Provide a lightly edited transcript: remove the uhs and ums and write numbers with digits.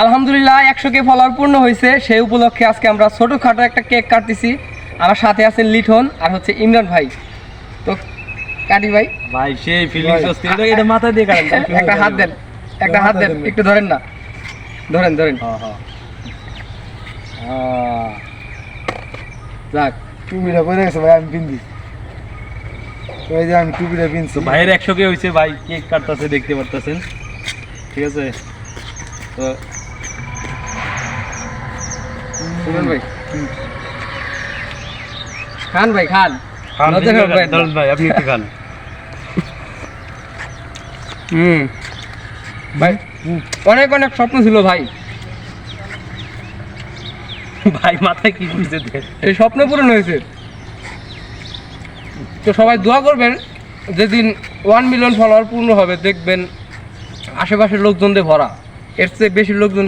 আলহামদুলিল্লাহ 100K follower পূর্ণ হয়েছে, সেই উপলক্ষে আজকে আমরা ছোটোখাটো একটা কেক কাটতেছি। আমার সাথে আছেন লিঠন আর হচ্ছে ইমরান ভাই। তো কাটি ভাই, ভাই সেই ফিলিংস হচ্ছে এটা মাথা দিয়ে কাটেন। একটা হাত দেন, একটা হাত দেন, একটু ধরেন না, ধরেন ধরেন। যাক, টুপিটা পরে গেছে ভাই, আমি পিন্দি ওই যে আমি টুপিটা পিনছি ভাইয়ের 100K হয়েছে ভাই, কেক কাটতেছে দেখতে পারতেছেন, ঠিক আছে? তো ইমরান ভাই খান, ভাই খান, লজ্জা করবেন না। ধরুন ভাই আপনি একটু খান। ভাই অনেক অনেক স্বপ্ন ছিল ভাই, ভাই মাথায় কি বুঝতে দেন? এই স্বপ্ন পূরণ হয়েছে। তো সবাই দোয়া করবেন, যেদিন 1 মিলিয়ন ফলোয়ার পূর্ণ হবে দেখবেন আশেপাশের লোকজনদের ভরা, এর চেয়ে বেশি লোকজন